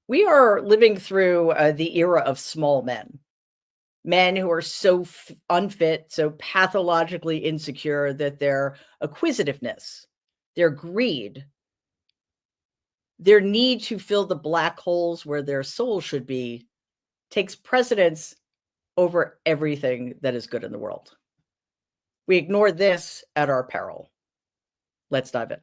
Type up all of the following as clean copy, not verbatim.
We are living through the era of small men who are so unfit, so pathologically insecure that their acquisitiveness, their greed, their need to fill the black holes where their soul should be takes precedence over everything that is good in the world. We ignore this at our peril. Let's dive in.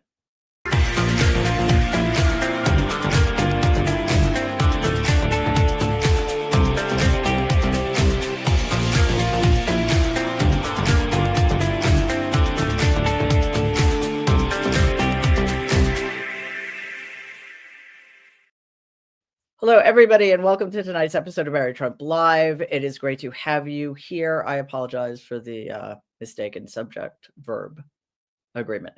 Hello, everybody, and welcome to tonight's episode of Barry Trump Live. It is great to have you here. I apologize for the mistaken subject verb agreement.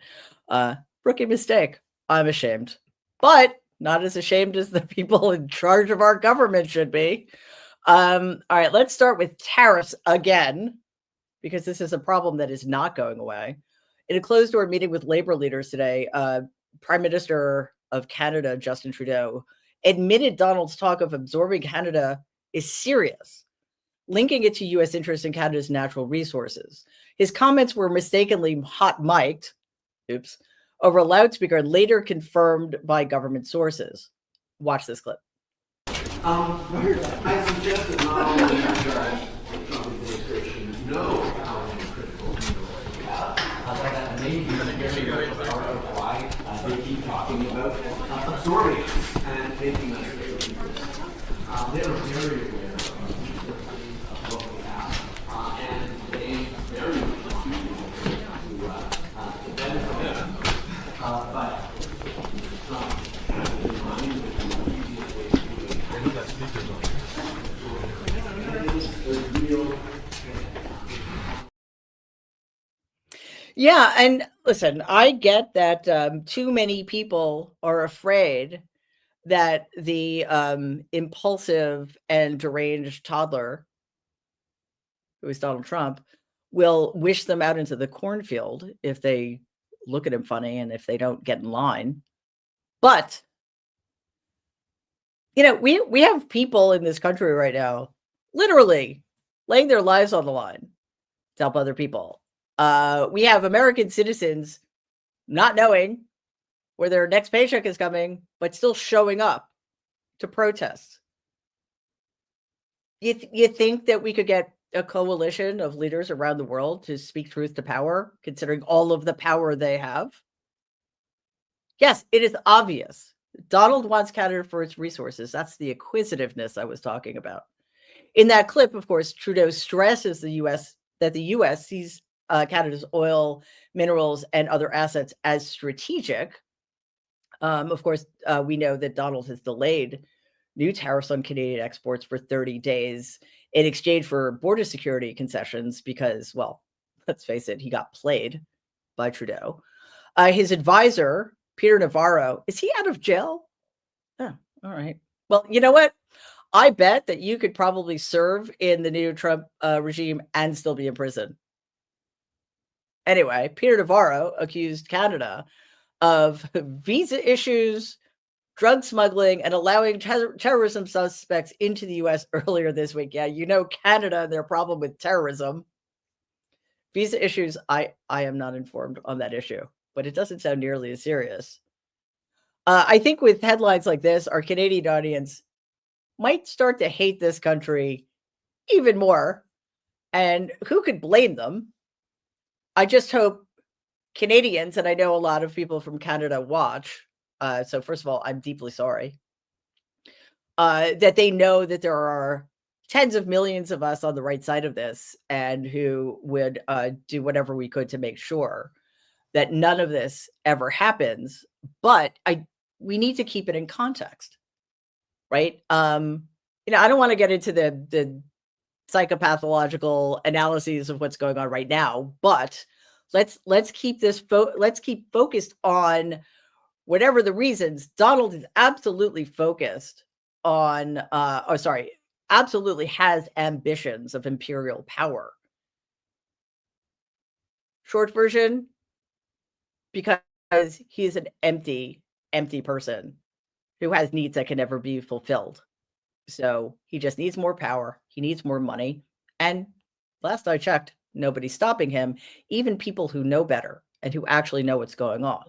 Rookie mistake. I'm ashamed, but not as ashamed as the people in charge of our government should be. All right, let's start with tariffs again, because this is a problem that is not going away. In a closed-door meeting with labor leaders today, Prime Minister of Canada, Justin Trudeau, admitted Donald's talk of absorbing Canada is serious, linking it to U.S. interests in Canada's natural resources. His comments were mistakenly hot-mic'd, over a loudspeaker and later confirmed by government sources. Watch this clip. I suggest that not only does the Trump administration know how critical but maybe part of why they keep talking about absorbing us and making us they're very aware of what we have, and they very much to benefit. But Yeah, and listen, I get that too many people are afraid that the impulsive and deranged toddler, who is Donald Trump, will wish them out into the cornfield if they look at him funny and if they don't get in line. But we have people in this country right now literally laying their lives on the line to help other people. We have American citizens not knowing where their next paycheck is coming, but still showing up to protest. You think that we could get a coalition of leaders around the world to speak truth to power, considering all of the power they have? Yes, it is obvious. Donald wants Canada for its resources. That's the acquisitiveness I was talking about. In that clip, of course, Trudeau stresses the U.S. sees Canada's oil, minerals, and other assets as strategic. Of course, we know that Donald has delayed new tariffs on Canadian exports for 30 days in exchange for border security concessions because, well, let's face it, he got played by Trudeau. His advisor, Peter Navarro, is he out of jail? Oh, all right. Well, you know what? I bet that you could probably serve in the new Trump regime and still be in prison. Anyway, Peter Navarro accused Canada of visa issues, drug smuggling, and allowing terrorism suspects into the U.S. earlier this week. Yeah, Canada and their problem with terrorism. Visa issues, I am not informed on that issue, but it doesn't sound nearly as serious. I think with headlines like this, our Canadian audience might start to hate this country even more. And who could blame them? I just hope Canadians, and I know a lot of people from Canada watch, so first of all, I'm deeply sorry, that they know that there are tens of millions of us on the right side of this and who would do whatever we could to make sure that none of this ever happens. But we need to keep it in context, right? I don't want to get into the psychopathological analyses of what's going on right now, but let's keep this let's keep focused on whatever the reasons. Donald is absolutely focused on absolutely has ambitions of imperial power. Short version, because he's an empty person. who has needs that can never be fulfilled. So he just needs more power. He needs more money. And last I checked, nobody's stopping him, even people who know better and who actually know what's going on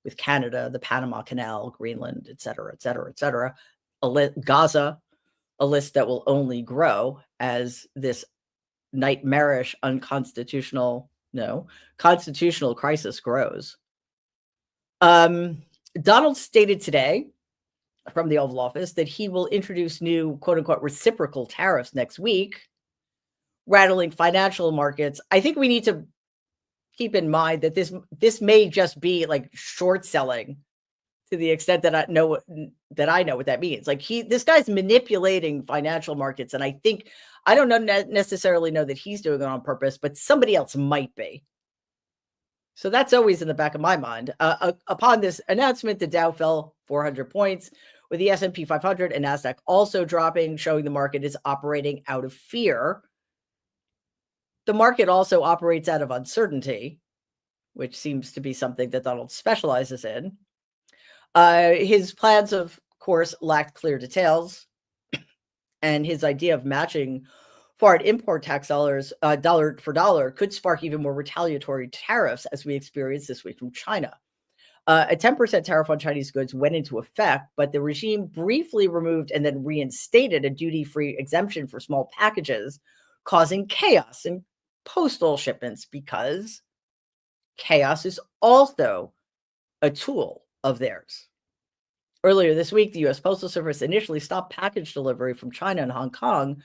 with Canada, the Panama Canal, Greenland, et cetera, et cetera, et cetera. Gaza, a list that will only grow as this nightmarish, constitutional crisis grows. Donald stated today from the Oval Office that he will introduce new, quote unquote, reciprocal tariffs next week, rattling financial markets. I think we need to keep in mind that this may just be like short selling to the extent that I know what that means. Like this guy's manipulating financial markets, and I don't necessarily know that he's doing it on purpose, but somebody else might be. So that's always in the back of my mind. Upon this announcement, the Dow fell 400 points, with the S&P 500 and NASDAQ also dropping, showing the market is operating out of fear. The market also operates out of uncertainty, which seems to be something that Donald specializes in. His plans, of course, lacked clear details, and his idea of matching foreign import tax dollars dollar for dollar could spark even more retaliatory tariffs, as we experienced this week from China. A 10% tariff on Chinese goods went into effect, but the regime briefly removed and then reinstated a duty-free exemption for small packages, causing chaos in postal shipments, because chaos is also a tool of theirs. Earlier this week, the U.S. Postal Service initially stopped package delivery from China and Hong Kong,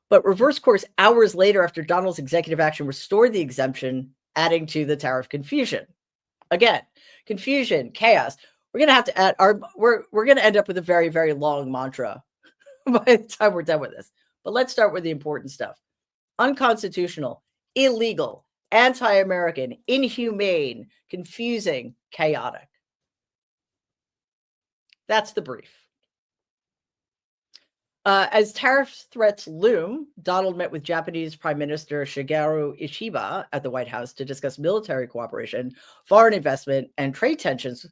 but reversed course hours later after Donald's executive action restored the exemption, adding to the tariff confusion. Again, confusion, chaos. We're going to have to add we're going to end up with a very, very long mantra by the time we're done with this. But let's start with the important stuff. Unconstitutional, illegal, anti-American, inhumane, confusing, chaotic. That's the brief. As tariff threats loom, Donald met with Japanese Prime Minister Shigeru Ishiba at the White House to discuss military cooperation, foreign investment, and trade tensions,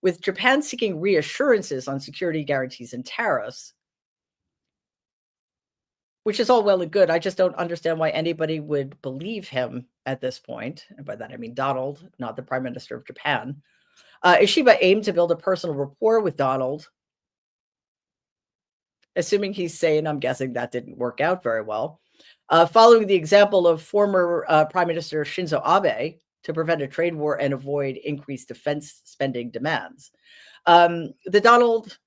with Japan seeking reassurances on security guarantees and tariffs, which is all well and good. I just don't understand why anybody would believe him at this point. And by that, I mean Donald, not the Prime Minister of Japan. Ishiba aimed to build a personal rapport with Donald, assuming he's sane. I'm guessing that didn't work out very well. Following the example of former Prime Minister Shinzo Abe to prevent a trade war and avoid increased defense spending demands. Donald's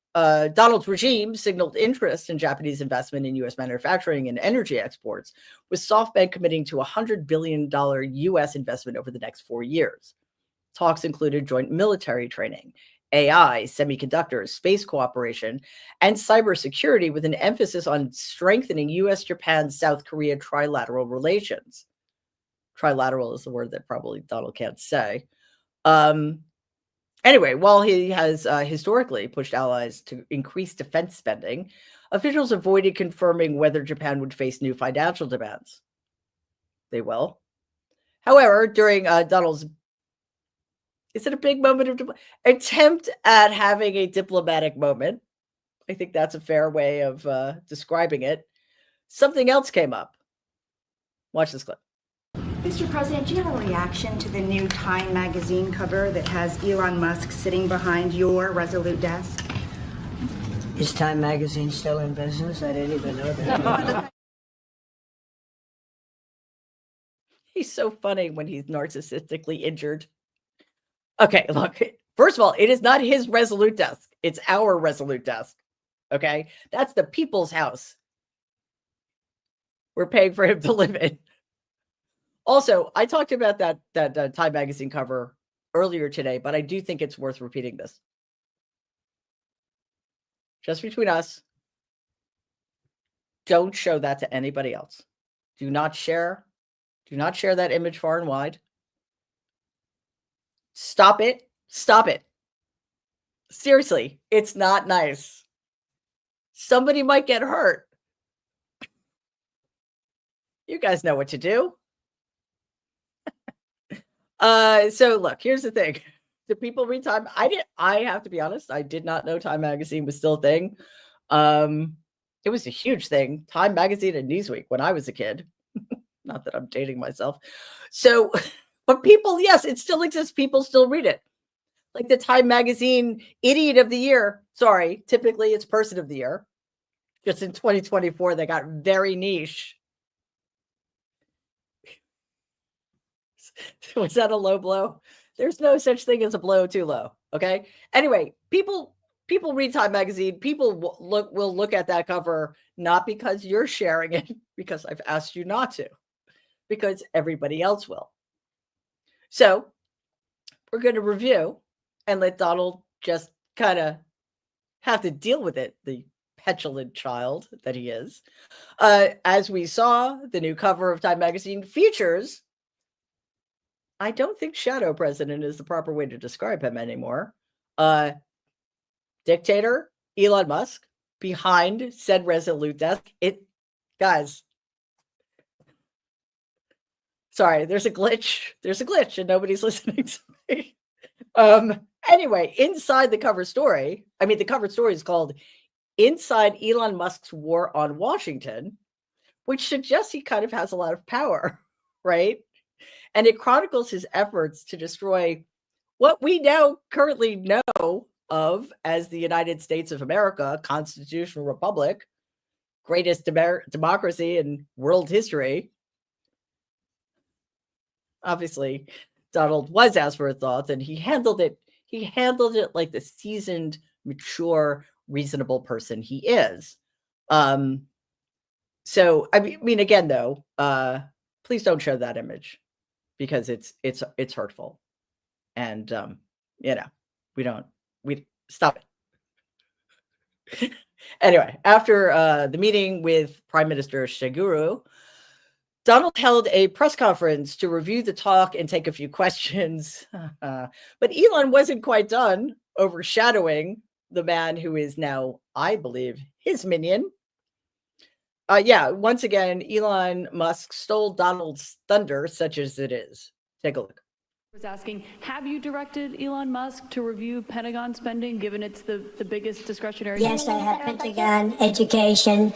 regime signaled interest in Japanese investment in U.S. manufacturing and energy exports, with SoftBank committing to $100 billion U.S. investment over the next 4 years. Talks included joint military training, AI, semiconductors, space cooperation, and cybersecurity, with an emphasis on strengthening U.S., Japan, South Korea trilateral relations. Trilateral is the word that probably Donald can't say. Anyway, while he has historically pushed allies to increase defense spending, officials avoided confirming whether Japan would face new financial demands. They will. However, during Donald's is it a big moment of attempt at having a diplomatic moment? I think that's a fair way of describing it. Something else came up. Watch this clip. Mr. President, do you have a reaction to the new Time magazine cover that has Elon Musk sitting behind your Resolute desk? Is Time magazine still in business? I didn't even know that. He's so funny when he's narcissistically injured. Okay, look, first of all, it is not his Resolute desk. It's our Resolute desk. Okay, that's the people's house. We're paying for him to live in. Also, I talked about that Time magazine cover earlier today, but I do think it's worth repeating this. Just between us, don't show that to anybody else. Do not share that image far and wide. Stop it. Stop it. Seriously, it's not nice. Somebody might get hurt. You guys know what to do. So look, here's the thing. Do people read Time? I have to be honest, I did not know Time Magazine was still a thing. It was a huge thing. Time Magazine and Newsweek when I was a kid. Not that I'm dating myself. So, but people, yes, it still exists. People still read it. Like the Time Magazine Idiot of the Year. Sorry, typically it's Person of the Year. Just in 2024, they got very niche. Was that a low blow? There's no such thing as a blow too low. Okay. Anyway, people read Time Magazine. People will look at that cover not because you're sharing it, because I've asked you not to, because everybody else will. So we're going to review and let Donald just kind of have to deal with it, the petulant child that he is. As we saw, the new cover of Time Magazine features, I don't think shadow president is the proper way to describe him anymore. Dictator Elon Musk behind said Resolute desk. Guys, sorry, there's a glitch. There's a glitch and nobody's listening to me. Anyway, inside the cover story, the cover story is called Inside Elon Musk's War on Washington, which suggests he kind of has a lot of power, right? And it chronicles his efforts to destroy what we now currently know of as the United States of America, constitutional republic, greatest democracy in world history. Obviously, Donald was asked for his thoughts, and he handled it like the seasoned, mature, reasonable person he is. So again, though, please don't share that image because it's hurtful, and we stop it. Anyway, after the meeting with Prime Minister Shiguru, Donald held a press conference to review the talk and take a few questions. But Elon wasn't quite done overshadowing the man who is now, I believe, his minion. Once again, Elon Musk stole Donald's thunder, such as it is. Take a look. Was asking, have you directed Elon Musk to review Pentagon spending, given it's the biggest discretionary? Yes, I have Pentagon, education,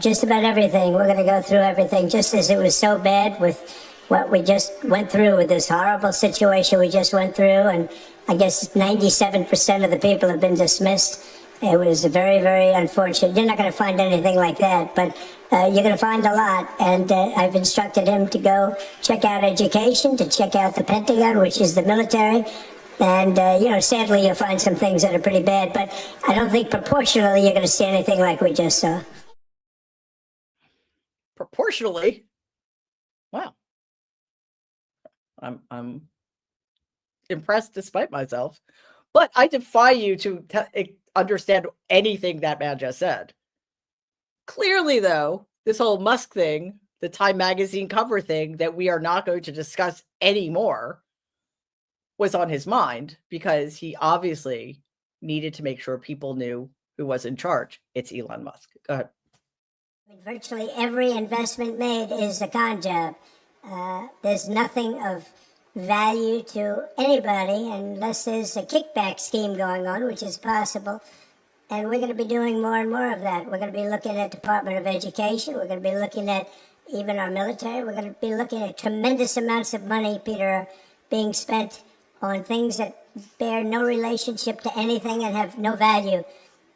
just about everything. We're going to go through everything, just as it was so bad with what we just went through with this horrible situation we just went through. And I guess 97% of the people have been dismissed. It was very, very unfortunate. You're not going to find anything like that, but you're going to find a lot. And I've instructed him to go check out education, to check out the Pentagon, which is the military. And, sadly, you'll find some things that are pretty bad, but I don't think proportionally you're going to see anything like we just saw. Proportionally? Wow. I'm impressed despite myself. But I defy you to understand anything that man just said. Clearly, though, this whole Musk thing, the Time Magazine cover thing that we are not going to discuss anymore, was on his mind because he obviously needed to make sure people knew who was in charge. It's Elon Musk. Go ahead. Virtually every investment made is a con job. There's nothing of value to anybody unless there's a kickback scheme going on, which is possible. And we're going to be doing more and more of that. We're going to be looking at Department of Education. We're going to be looking at even our military. We're going to be looking at tremendous amounts of money, Peter, being spent on things that bear no relationship to anything and have no value.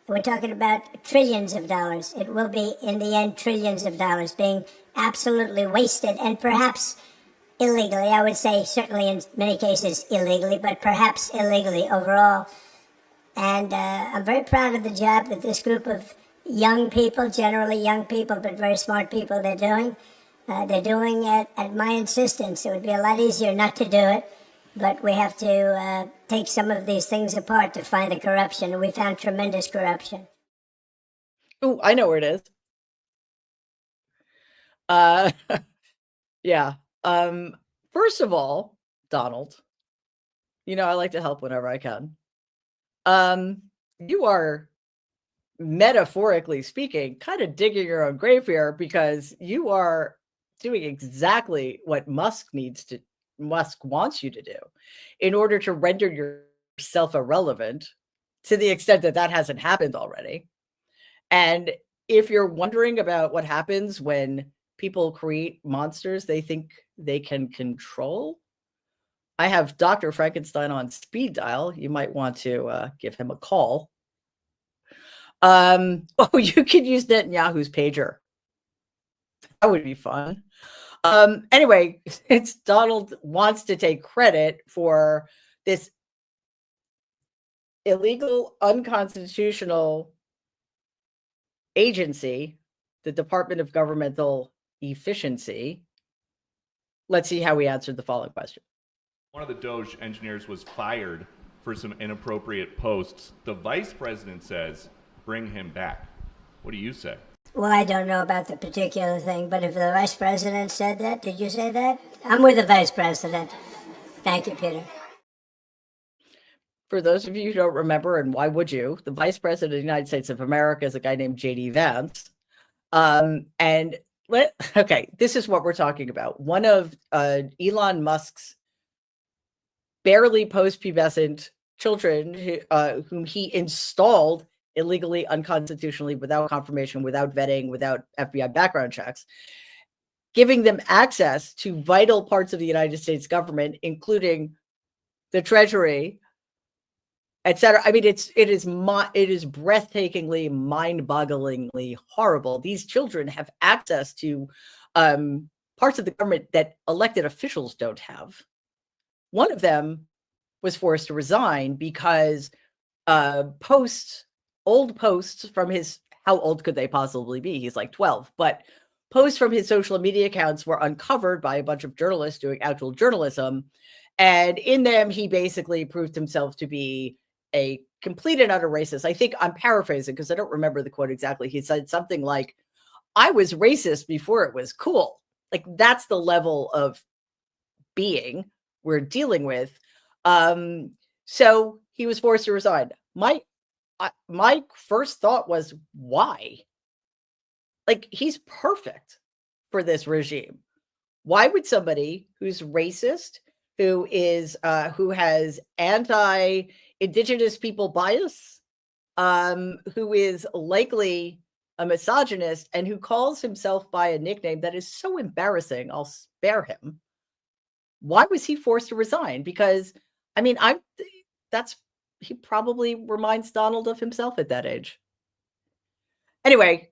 We're talking about trillions of dollars. It will be, in the end, trillions of dollars being absolutely wasted and perhaps illegally. I would say certainly in many cases illegally, but perhaps illegally overall. And I'm very proud of the job that this group of young people, generally young people, but very smart people, they're doing. They're doing it at my insistence. It would be a lot easier not to do it, but we have to take some of these things apart to find the corruption, and we found tremendous corruption. Oh, I know where it is. Yeah. First of all, Donald, I like to help whenever I can. You are, metaphorically speaking, kind of digging your own grave here because you are doing exactly what Musk needs to Musk wants you to do in order to render yourself irrelevant to the extent that that hasn't happened already. And if you're wondering about what happens when people create monsters they think they can control, I have Dr. Frankenstein on speed dial. You might want to give him a call. Oh, you could use Netanyahu's pager. That would be fun. Anyway, it's Donald wants to take credit for this illegal, unconstitutional agency, the Department of Governmental Efficiency. Let's see how we answered the following question. One of the DOGE engineers was fired for some inappropriate posts. The vice president says, bring him back. What do you say? Well, I don't know about the particular thing, but if the vice president said that, did you say that? I'm with the vice president. Thank you, Peter. For those of you who don't remember, and why would you, the vice president of the United States of America is a guy named J.D. Vance. Okay, this is what we're talking about. One of Elon Musk's barely post-pubescent children whom he installed illegally, unconstitutionally, without confirmation, without vetting, without FBI background checks, giving them access to vital parts of the United States government, including the Treasury, etc. I mean, it is breathtakingly, mind-bogglingly horrible. These children have access to parts of the government that elected officials don't have. One of them was forced to resign because old posts from his, how old could they possibly be? He's like 12, but posts from his social media accounts were uncovered by a bunch of journalists doing actual journalism. And in them, he basically proved himself to be a complete and utter racist. I think I'm paraphrasing because I don't remember the quote exactly. He said something like, I was racist before it was cool. Like, that's the level of being we're dealing with. So he was forced to resign. My first thought was, why? Like, he's perfect for this regime. Why would somebody who's racist, who has anti-Indigenous people bias, who is likely a misogynist, and who calls himself by a nickname that is so embarrassing, I'll spare him. Why was he forced to resign? Because, I mean, he probably reminds Donald of himself at that age. Anyway,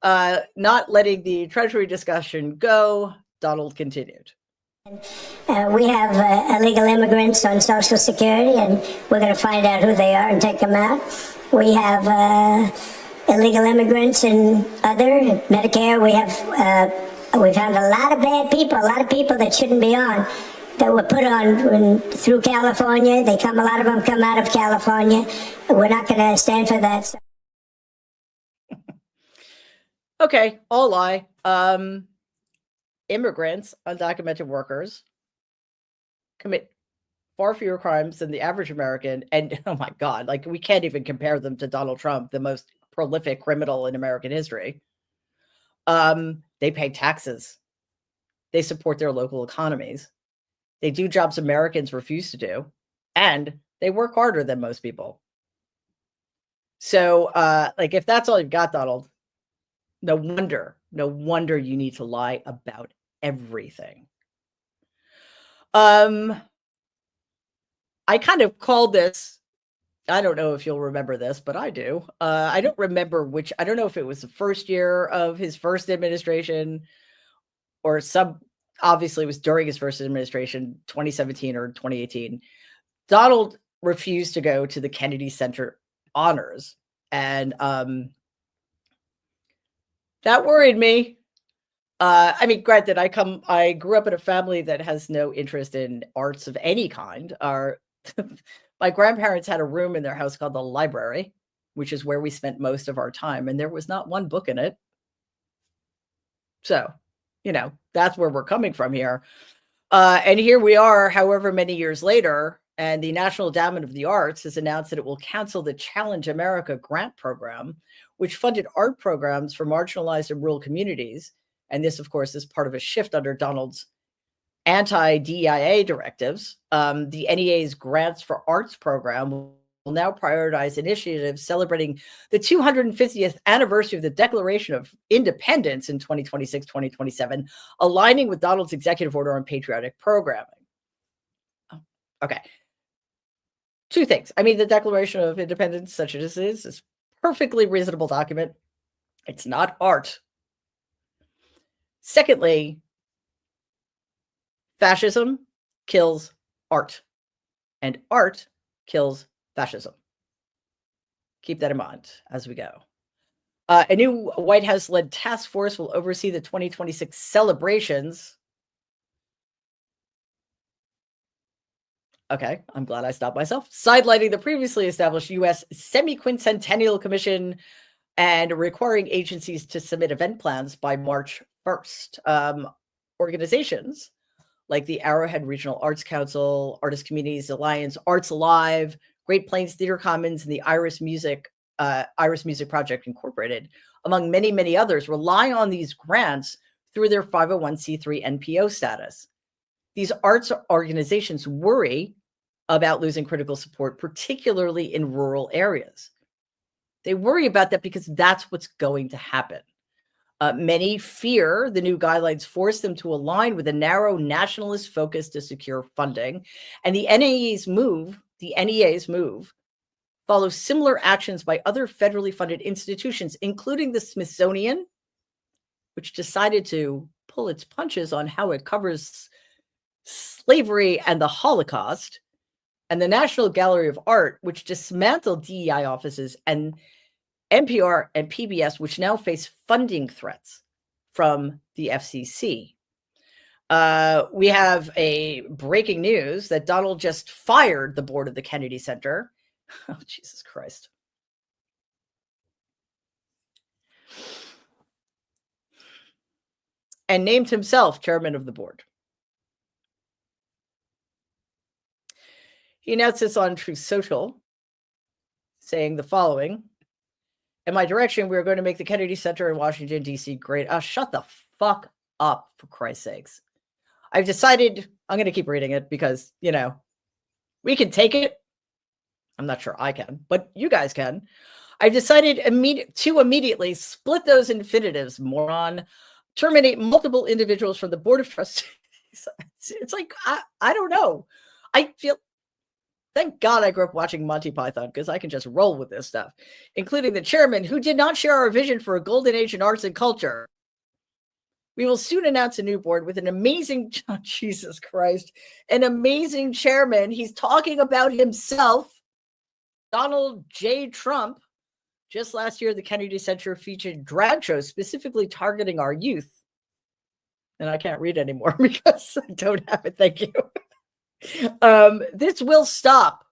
not letting the Treasury discussion go, Donald continued. We have illegal immigrants on Social Security, and we're going to find out who they are and take them out. We have illegal immigrants in other Medicare. We've found a lot of bad people, a lot of people that shouldn't be on, that were put on through California. A lot of them come out of California. We're not going to stand for that. Okay, all lie. Immigrants, undocumented workers, commit far fewer crimes than the average American. And oh my God, like, we can't even compare them to Donald Trump, the most prolific criminal in American history. They pay taxes. They support their local economies. They do jobs Americans refuse to do. And they work harder than most people. So, like, if that's all you've got, Donald, no wonder you need to lie about everything. I kind of called this, I don't know if you'll remember this, but I do. I don't remember I don't know if it was the first year of his first administration or obviously it was during his first administration, 2017 or 2018. Donald refused to go to the Kennedy Center honors. And that worried me. I mean, granted, I grew up in a family that has no interest in arts of any kind. My grandparents had a room in their house called the library, which is where we spent most of our time, and there was not one book in it. So, that's where we're coming from here. And here we are, however many years later, and the National Endowment of the Arts has announced that it will cancel the Challenge America grant program, which funded art programs for marginalized and rural communities. And this, of course, is part of a shift under Donald's anti-DEIA directives, the NEA's Grants for Arts program will now prioritize initiatives celebrating the 250th anniversary of the Declaration of Independence in 2026-2027, aligning with Donald's executive order on patriotic programming. Okay. Two things. I mean, the Declaration of Independence, such as it is a perfectly reasonable document. It's not art. Secondly, fascism kills art, and art kills fascism. Keep that in mind as we go. A new White House-led task force will oversee the 2026 celebrations. Okay, I'm glad I stopped myself. Sidelining the previously established U.S. Semi-Quincentennial Commission and requiring agencies to submit event plans by March 1st. Organizations like the Arrowhead Regional Arts Council, Artist Communities Alliance, Arts Alive, Great Plains Theater Commons, and the Iris Music Project Incorporated, among many, many others, rely on these grants through their 501c3 NPO status. These arts organizations worry about losing critical support, particularly in rural areas. They worry about that because that's what's going to happen. Many fear the new guidelines force them to align with a narrow nationalist focus to secure funding. And the NEA's move follows similar actions by other federally funded institutions, including the Smithsonian, which decided to pull its punches on how it covers slavery and the Holocaust, and the National Gallery of Art, which dismantled DEI offices, and NPR and PBS, which now face funding threats from the FCC. We have a breaking news that Donald just fired the board of the Kennedy Center. Oh, Jesus Christ. And named himself chairman of the board. He announced this on Truth Social, saying the following: in my direction, we are going to make the Kennedy Center in Washington, D.C. great. Shut the fuck up, for Christ's sakes. I've decided, I'm going to keep reading it because, you know, we can take it. I'm not sure I can, but you guys can. I've decided to immediately split those infinitives, moron, terminate multiple individuals from the Board of Trustees. It's like, I don't know. I feel... Thank God I grew up watching Monty Python because I can just roll with this stuff, including the chairman who did not share our vision for a golden age in arts and culture. We will soon announce a new board with an amazing, oh, Jesus Christ, an amazing chairman. He's talking about himself, Donald J. Trump. Just last year, the Kennedy Center featured drag shows specifically targeting our youth. And I can't read anymore because I don't have it. Thank you. This will stop.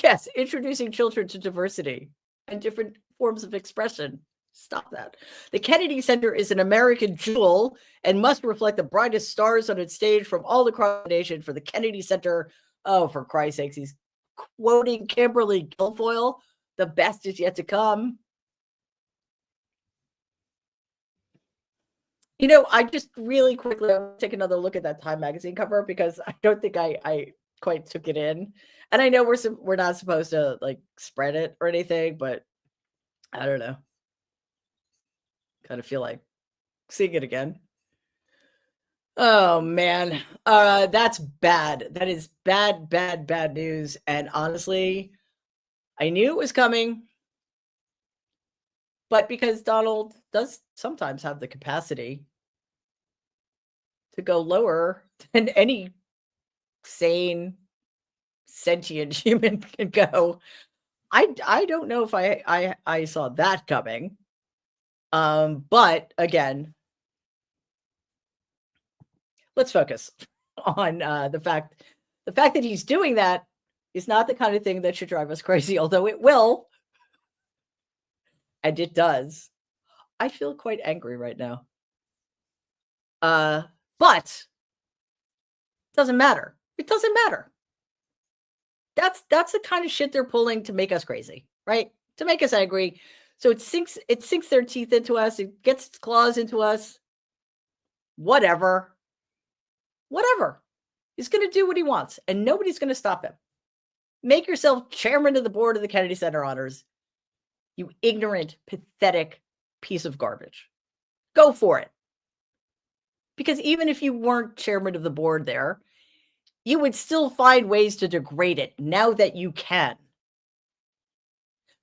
Yes, introducing children to diversity and different forms of expression. Stop that. The Kennedy Center is an American jewel and must reflect the brightest stars on its stage from all across the nation. For the Kennedy Center, oh, for Christ's sakes, he's quoting Kimberly Guilfoyle. The best is yet to come. You know, I just really quickly take another look at that Time magazine cover because I don't think I quite took it in. And I know we're not supposed to like spread it or anything, but I don't know. Kind of feel like seeing it again. Oh man, that's bad. That is bad, bad, bad news. And honestly, I knew it was coming. But because Donald does sometimes have the capacity to go lower than any sane, sentient human can go, I don't know if I saw that coming. But again, let's focus on the fact that he's doing that is not the kind of thing that should drive us crazy, although it will. And it does. I feel quite angry right now. But it doesn't matter. It doesn't matter. That's the kind of shit they're pulling to make us crazy, right? To make us angry. So it sinks their teeth into us. It gets its claws into us. Whatever. Whatever. He's going to do what he wants, and nobody's going to stop him. Make yourself chairman of the board of the Kennedy Center Honors, you ignorant, pathetic piece of garbage. Go for it. Because even if you weren't chairman of the board there, you would still find ways to degrade it now that you can.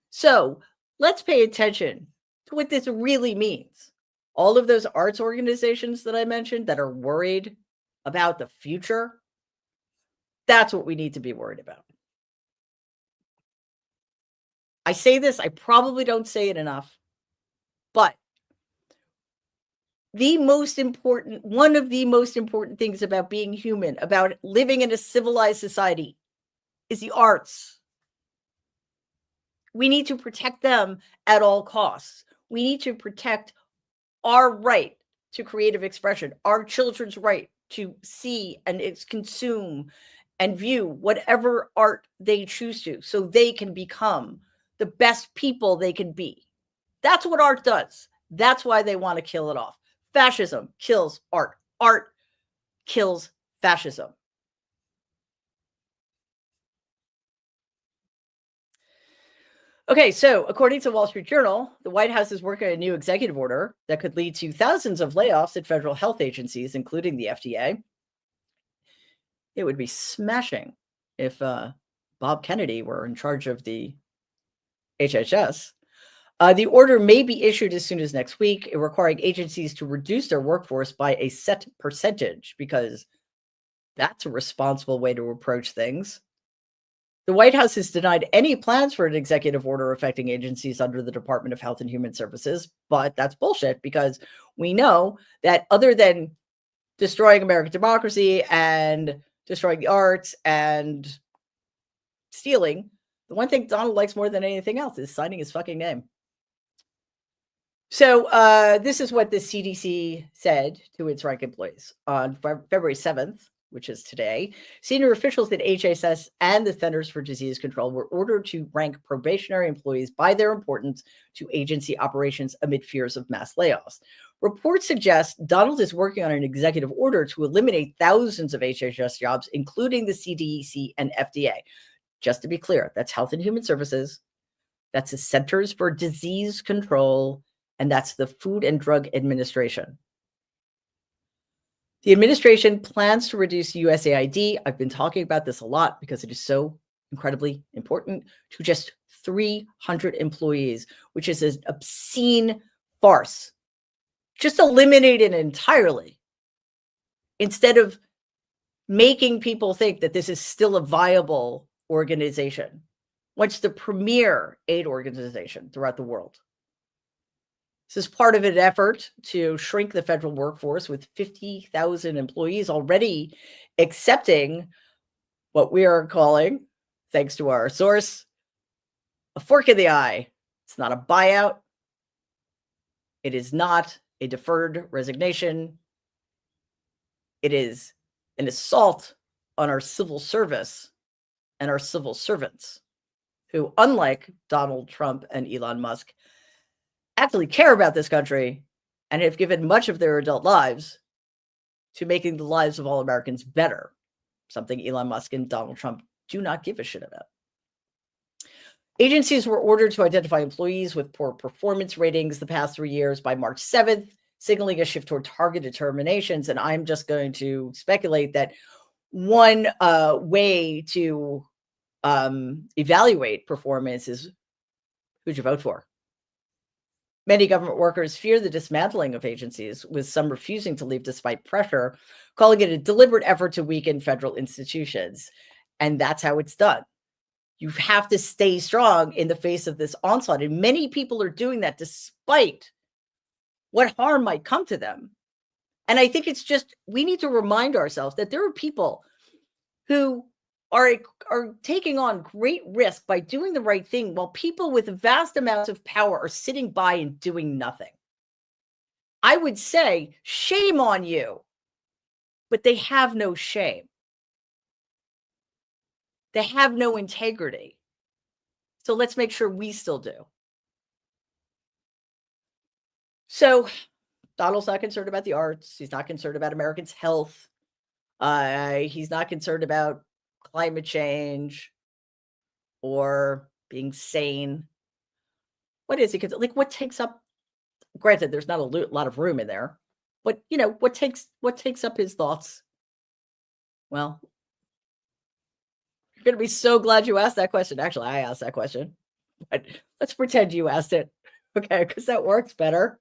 So let's pay attention to what this really means. All of those arts organizations that I mentioned that are worried about the future, that's what we need to be worried about. I say this, I probably don't say it enough, but one of the most important things about being human, about living in a civilized society, is the arts. We need to protect them at all costs. We need to protect our right to creative expression, our children's right to see and consume and view whatever art they choose to, so they can become the best people they can be. That's what art does. That's why they want to kill it off. Fascism kills art. Art kills fascism. Okay, so according to Wall Street Journal, the White House is working on a new executive order that could lead to thousands of layoffs at federal health agencies, including the FDA. It would be smashing if Bob Kennedy were in charge of the HHS. The order may be issued as soon as next week, requiring agencies to reduce their workforce by a set percentage, because that's a responsible way to approach things. The White House has denied any plans for an executive order affecting agencies under the Department of Health and Human Services, but that's bullshit, because we know that other than destroying American democracy and destroying the arts and stealing, the one thing Donald likes more than anything else is signing his fucking name. So this is what the CDC said to its rank employees on February 7th, which is today. Senior officials at HHS and the Centers for Disease Control were ordered to rank probationary employees by their importance to agency operations amid fears of mass layoffs. Reports suggest Donald is working on an executive order to eliminate thousands of HHS jobs, including the CDC and FDA. Just to be clear, that's Health and Human Services, that's the Centers for Disease Control, and that's the Food and Drug Administration. The administration plans to reduce USAID. I've been talking about this a lot because it is so incredibly important, to just 300 employees, which is an obscene farce. Just eliminate it entirely instead of making people think that this is still a viable organization, which is the premier aid organization throughout the world. This is part of an effort to shrink the federal workforce, with 50,000 employees already accepting what we are calling, thanks to our source, a fork in the eye. It's not a buyout. It is not a deferred resignation. It is an assault on our civil service and our civil servants, who, unlike Donald Trump and Elon Musk, actually care about this country and have given much of their adult lives to making the lives of all Americans better, something Elon Musk and Donald Trump do not give a shit about. Agencies were ordered to identify employees with poor performance ratings the past 3 years by March 7th, signaling a shift toward targeted terminations. And I'm just going to speculate that one way to evaluate performance is who'd you vote for? Many government workers fear the dismantling of agencies, with some refusing to leave despite pressure, calling it a deliberate effort to weaken federal institutions. And that's how it's done. You have to stay strong in the face of this onslaught. And many people are doing that despite what harm might come to them. And I think it's just, we need to remind ourselves that there are people who are taking on great risk by doing the right thing, while people with vast amounts of power are sitting by and doing nothing. I would say, shame on you, but they have no shame. They have no integrity. So let's make sure we still do. So Donald's not concerned about the arts. He's not concerned about Americans' health. He's not concerned about climate change or being sane. What is he? Like, what takes up? Granted, there's not a lot of room in there, but what takes up his thoughts? Well, you're going to be so glad you asked that question. Actually, I asked that question, but let's pretend you asked it, okay? Because that works better.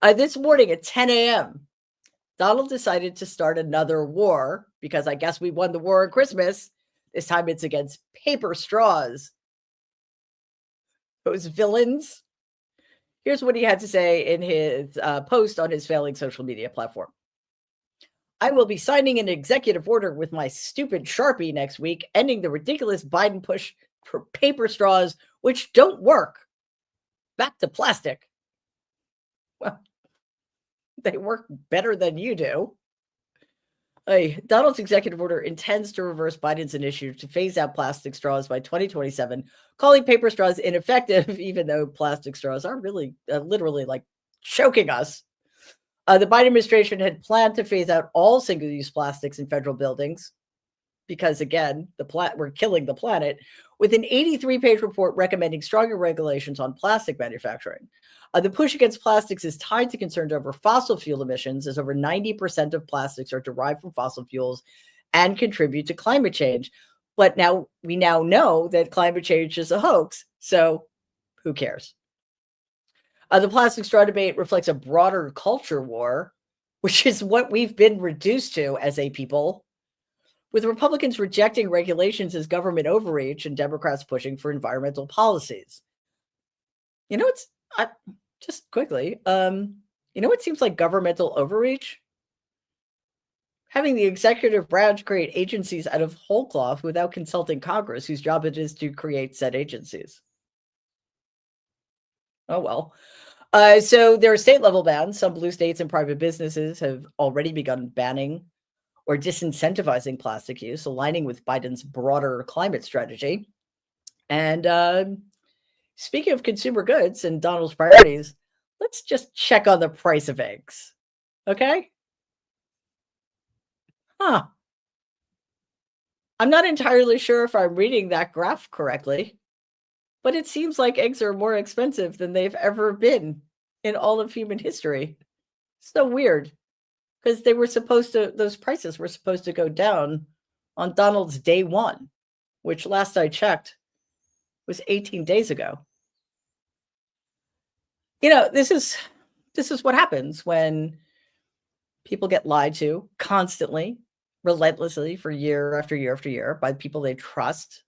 This morning at 10 a.m., Donald decided to start another war because I guess we won the war on Christmas. This time it's against paper straws. Those villains. Here's what he had to say in his post on his failing social media platform. I will be signing an executive order with my stupid Sharpie next week, ending the ridiculous Biden push for paper straws, which don't work. Back to plastic. Well, they work better than you do. Donald's executive order intends to reverse Biden's initiative to phase out plastic straws by 2027, calling paper straws ineffective, even though plastic straws are really literally like choking us. The Biden administration had planned to phase out all single-use plastics in federal buildings because, again, we're killing the planet, with an 83-page report recommending stronger regulations on plastic manufacturing. The push against plastics is tied to concerns over fossil fuel emissions, as over 90% of plastics are derived from fossil fuels and contribute to climate change. But we now know that climate change is a hoax, so who cares? The plastic straw debate reflects a broader culture war, which is what we've been reduced to as a people, with Republicans rejecting regulations as government overreach and Democrats pushing for environmental policies. Just quickly, what seems like governmental overreach? Having the executive branch create agencies out of whole cloth without consulting Congress, whose job it is to create said agencies. Oh, well. So there are state level bans. Some blue states and private businesses have already begun banning or disincentivizing plastic use, aligning with Biden's broader climate strategy. And speaking of consumer goods and Donald's priorities, let's just check on the price of eggs. Okay? I'm not entirely sure if I'm reading that graph correctly, but it seems like eggs are more expensive than they've ever been in all of human history. So weird, because those prices were supposed to go down on Donald's day one, which last I checked was 18 days ago. This is what happens when people get lied to constantly, relentlessly for year after year after year by people they trust.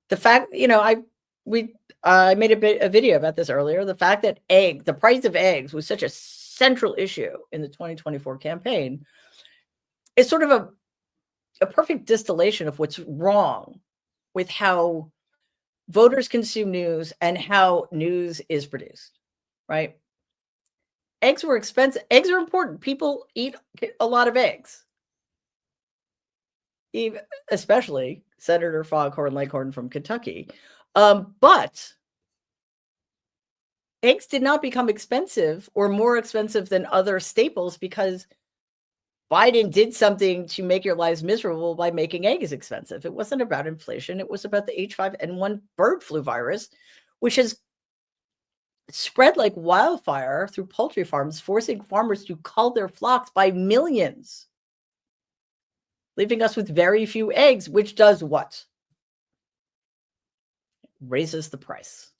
The fact, I made a video about this earlier. The fact that the price of eggs was such a central issue in the 2024 campaign is sort of a perfect distillation of what's wrong with how voters consume news and how news is produced, right? Eggs were expensive. Eggs are important. People eat a lot of eggs. Especially Senator Foghorn Leghorn from Kentucky. But eggs did not become expensive or more expensive than other staples because Biden did something to make your lives miserable by making eggs expensive. It wasn't about inflation. It was about the H5N1 bird flu virus, which has spread like wildfire through poultry farms, forcing farmers to cull their flocks by millions, leaving us with very few eggs, which does what? Raises the price.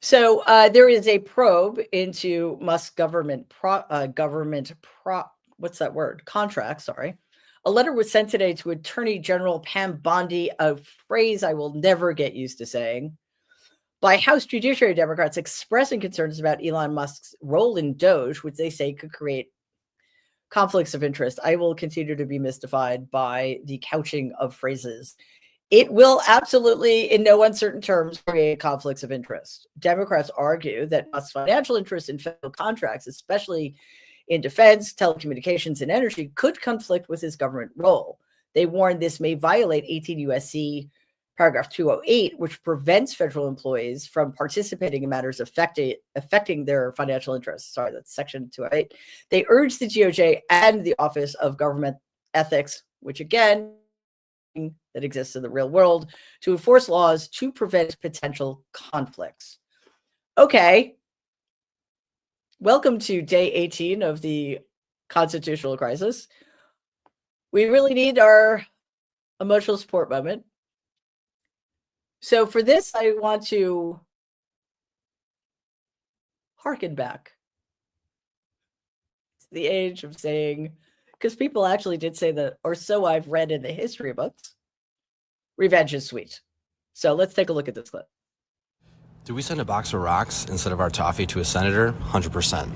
So there is a probe into Musk's contract, sorry. A letter was sent today to Attorney General Pam Bondi, a phrase I will never get used to saying, by House Judiciary Democrats expressing concerns about Elon Musk's role in DOGE, which they say could create conflicts of interest. I will continue to be mystified by the couching of phrases. It will absolutely, in no uncertain terms, create conflicts of interest. Democrats argue that Musk's financial interest in federal contracts, especially in defense, telecommunications, and energy, could conflict with his government role. They warn this may violate 18 U.S.C. paragraph 208, which prevents federal employees from participating in matters affecting their financial interests. Sorry, that's section 208. They urge the DOJ and the Office of Government Ethics, which again, that exists in the real world, to enforce laws to prevent potential conflicts. Okay. Welcome to day 18 of the constitutional crisis. We really need our emotional support moment. So for this, I want to harken back to the age of saying, because people actually did say that, or so I've read in the history books, revenge is sweet. So let's take a look at this clip. Did we send a box of rocks instead of our toffee to a senator? 100%.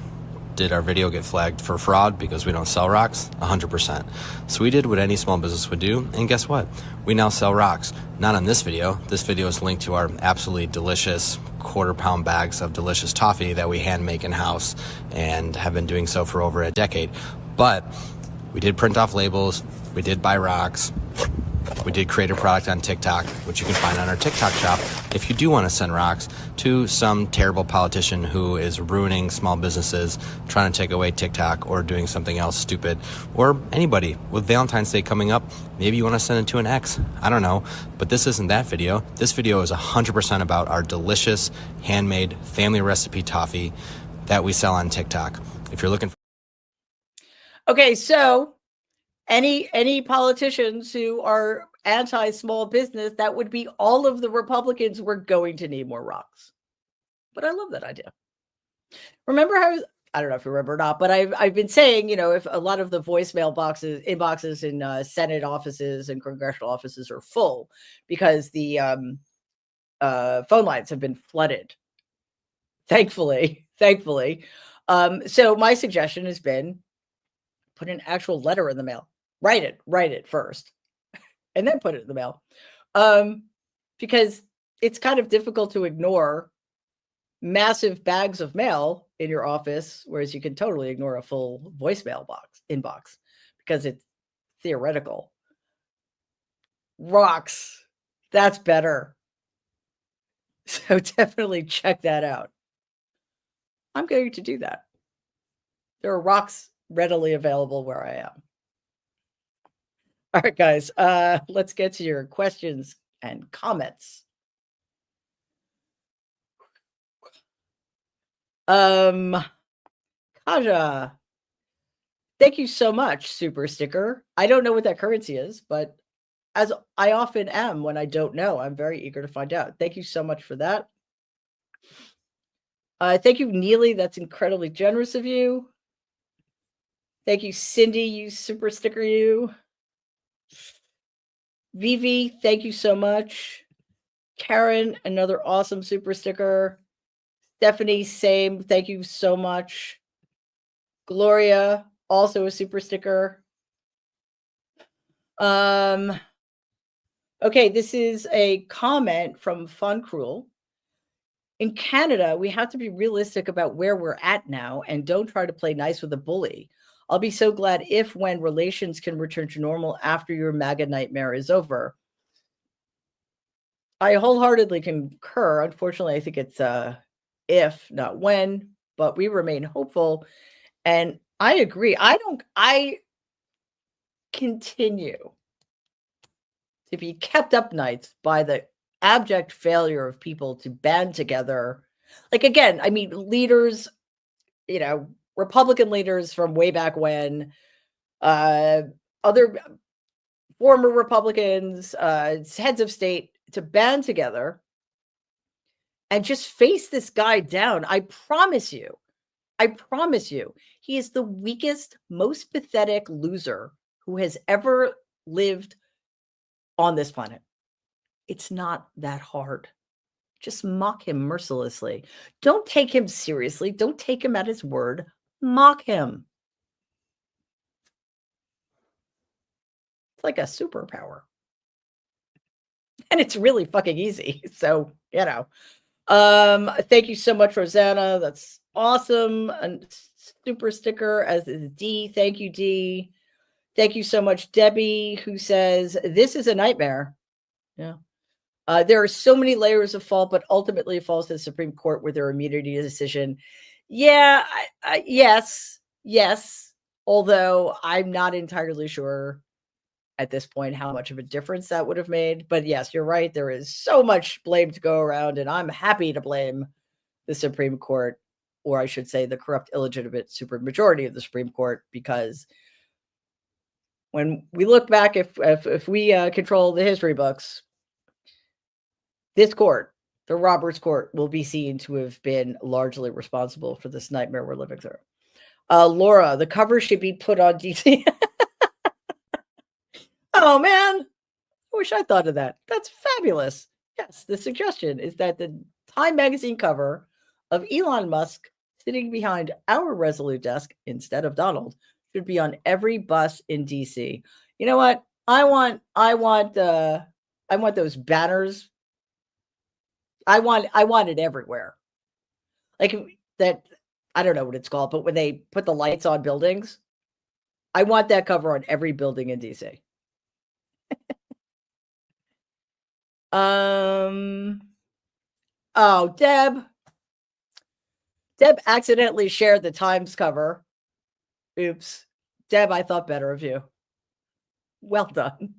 Did our video get flagged for fraud because we don't sell rocks? 100%. So we did what any small business would do, and guess what? We now sell rocks. Not on this video. This video is linked to our absolutely delicious quarter-pound bags of delicious toffee that we hand make in-house and have been doing so for over a decade. But we did print off labels. We did buy rocks. We did create a product on TikTok, which you can find on our TikTok shop if you do want to send rocks to some terrible politician who is ruining small businesses, trying to take away TikTok or doing something else stupid, or anybody. With Valentine's Day coming up, maybe you want to send it to an ex. I don't know, but this isn't that video. This video is 100% about our delicious, handmade, family recipe toffee that we sell on TikTok. If you're looking for... Okay, so any politicians who are anti-small business, that would be all of the Republicans were going to need more rocks. But I love that idea. Remember how, I don't know if you remember or not, but I've been saying, if a lot of the voicemail inboxes in Senate offices and congressional offices are full because the phone lines have been flooded. Thankfully. So my suggestion has been put an actual letter in the mail. Write it first, and then put it in the mail. Because it's kind of difficult to ignore massive bags of mail in your office, whereas you can totally ignore a full voicemail inbox because it's theoretical. Rocks, that's better. So definitely check that out. I'm going to do that. There are rocks readily available where I am. All right, guys, let's get to your questions and comments. Kaja, thank you so much, super sticker. I don't know what that currency is, but as I often am when I don't know, I'm very eager to find out. Thank you so much for that. Thank you, Neely. That's incredibly generous of you. Thank you, Cindy, you super sticker, you. Vivi, thank you so much. Karen, another awesome super sticker. Stephanie, same. Thank you so much. Gloria, also a super sticker. Okay, this is a comment from Fun Cruel. In Canada, we have to be realistic about where we're at now and don't try to play nice with a bully. I'll be so glad when relations can return to normal after your MAGA nightmare is over. I wholeheartedly concur. Unfortunately, I think it's if, not when, but we remain hopeful. And I agree. I continue to be kept up nights by the abject failure of people to band together. Like, again, I mean, leaders, Republican leaders from way back when, other former Republicans, heads of state, to band together and just face this guy down. I promise you, he is the weakest, most pathetic loser who has ever lived on this planet. It's not that hard. Just mock him mercilessly. Don't take him seriously. Don't take him at his word. Mock him. It's like a superpower. And it's really fucking easy. So, thank you so much, Rosanna. That's awesome. A super sticker, as is D. Thank you, D. Thank you so much, Debbie, who says, this is a nightmare. Yeah. There are so many layers of fault, but ultimately it falls to the Supreme Court with their immunity decision. Yeah, yes. Although I'm not entirely sure at this point how much of a difference that would have made. But yes, you're right. There is so much blame to go around, and I'm happy to blame the Supreme Court, or I should say the corrupt, illegitimate supermajority of the Supreme Court, because when we look back, if we control the history books, this court, the Roberts Court, will be seen to have been largely responsible for this nightmare we're living through. Laura, the cover should be put on DC. Oh, man. I wish I thought of that. That's fabulous. Yes, the suggestion is that the Time magazine cover of Elon Musk sitting behind our Resolute desk instead of Donald should be on every bus in DC. You know what? I want those banners. I want it everywhere. Like that, I don't know what it's called, but when they put the lights on buildings, I want that cover on every building in DC. Oh, Deb accidentally shared the Times cover. Oops. Deb, I thought better of you. Well done.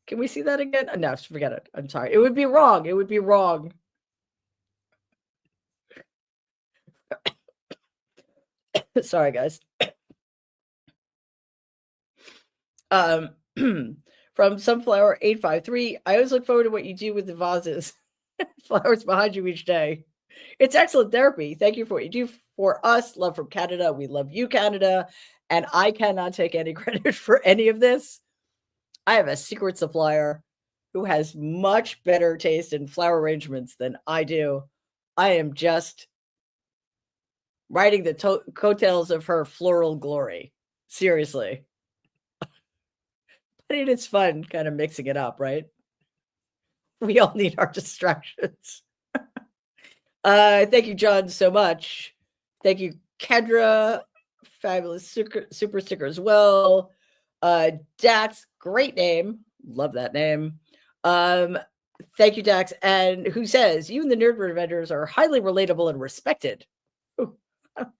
Can we see that again? No, forget it. I'm sorry. It would be wrong. It would be wrong. Sorry, guys. From Sunflower 853, I always look forward to what you do with the vases. Flowers behind you each day. It's excellent therapy. Thank you for what you do for us. Love from Canada. We love you, Canada. And I cannot take any credit for any of this. I have a secret supplier who has much better taste in flower arrangements than I do. I am just riding the coattails of her floral glory. Seriously. But it is fun kind of mixing it up, right? We all need our distractions. Thank you, John, so much. Thank you, Kendra. Fabulous super sticker as well. Dax, great name. Love that name. Thank you, Dax. And who says, you and the Nerd vendors are highly relatable and respected. Ooh,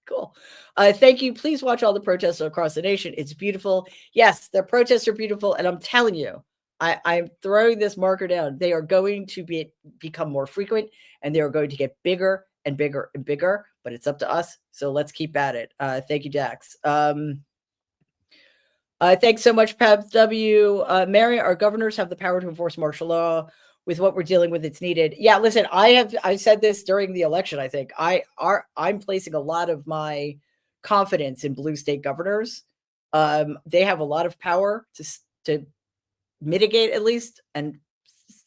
cool. Thank you. Please watch all the protests across the nation. It's beautiful. Yes, the protests are beautiful. And I'm telling you, I'm throwing this marker down. They are going to become more frequent, and they are going to get bigger and bigger and bigger, but it's up to us. So let's keep at it. Thank you, Dax. Thanks so much, Pabs W. Mary, our governors have the power to enforce martial law. With what we're dealing with, it's needed. Yeah, listen, I said this during the election. I think I'm placing a lot of my confidence in blue state governors. They have a lot of power to mitigate at least and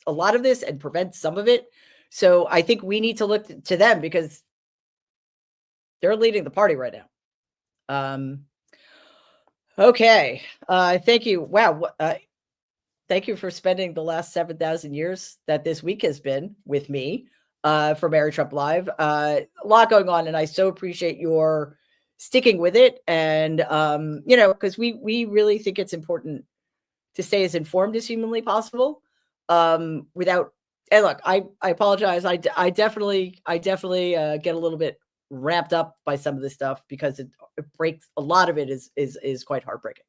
a lot of this and prevent some of it. So I think we need to look to them because they're leading the party right now. Okay. Thank you. Wow. Thank you for spending the last 7,000 years that this week has been with me for Mary Trump Live. A lot going on, and I so appreciate your sticking with it. And, because we really think it's important to stay as informed as humanly possible without, and look, I apologize. I definitely get a little bit wrapped up by some of this stuff because it breaks, a lot of it is quite heartbreaking.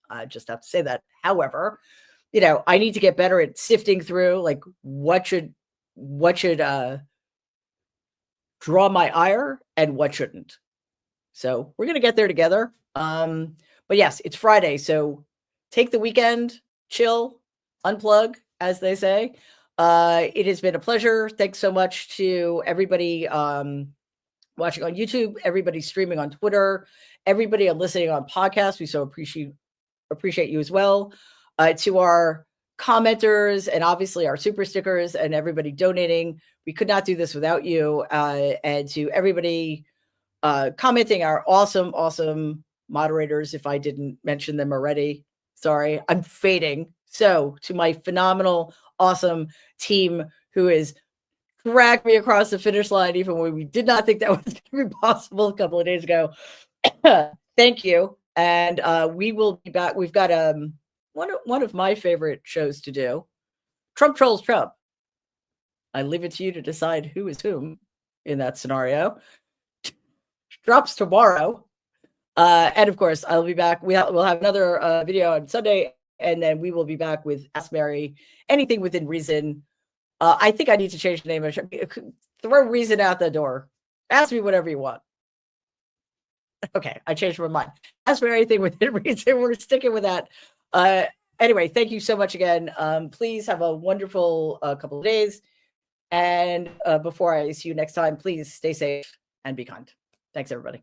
I just have to say that. However, I need to get better at sifting through like what should draw my ire and what shouldn't. So we're going to get there together. But yes, it's Friday. So take the weekend, chill, unplug, as they say. It has been a pleasure. Thanks so much to everybody watching on YouTube, everybody streaming on Twitter, everybody listening on podcasts. We so appreciate you as well. To our commenters and obviously our super stickers and everybody donating. We could not do this without you. And to everybody commenting, our awesome moderators, if I didn't mention them already. Sorry, I'm fading. So to my phenomenal, awesome team who has dragged me across the finish line, even when we did not think that was going to be possible a couple of days ago. Thank you. And we will be back. We've got one of my favorite shows to do. Trump trolls Trump. I leave it to you to decide who is whom in that scenario. Drops tomorrow. And of course, I'll be back. We'll have another video on Sunday, and then we will be back with Ask Mary, anything within reason. I think I need to change the name of it. Throw reason out the door. Ask me whatever you want. Okay, I changed my mind. Ask me anything within reason. We're sticking with that. Anyway, thank you so much again. Please have a wonderful couple of days. And before I see you next time, please stay safe and be kind. Thanks, everybody.